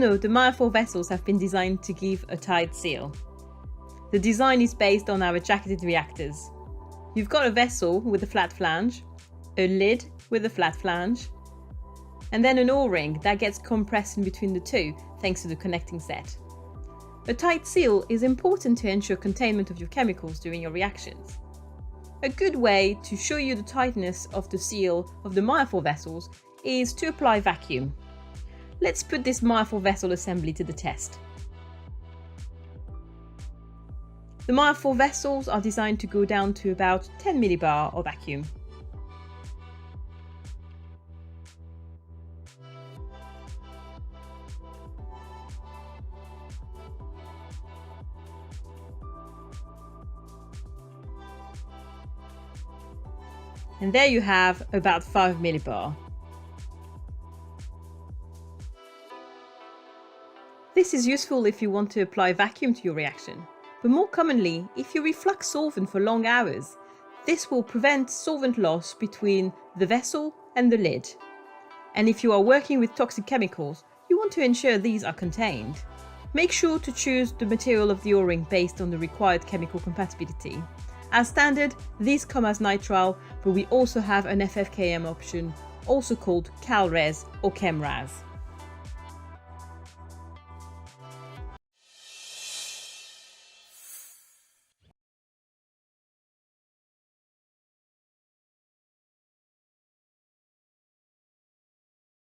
know, the Mya 4 vessels have been designed to give a tight seal. The design is based on our jacketed reactors. You've got a vessel with a flat flange, a lid with a flat flange, and then an O-ring that gets compressed in between the two thanks to the connecting set. A tight seal is important to ensure containment of your chemicals during your reactions. A good way to show you the tightness of the seal of the Mya 4 vessels is to apply vacuum. Let's put this Mya 4 vessel assembly to the test. The Mya 4 vessels are designed to go down to about 10 millibar of vacuum. And there you have about 5 millibar. This is useful if you want to apply vacuum to your reaction, but more commonly, if you reflux solvent for long hours, this will prevent solvent loss between the vessel and the lid. And if you are working with toxic chemicals, you want to ensure these are contained. Make sure to choose the material of the O-ring based on the required chemical compatibility. As standard, these come as nitrile, but we also have an FFKM option, also called CalRes or ChemRas.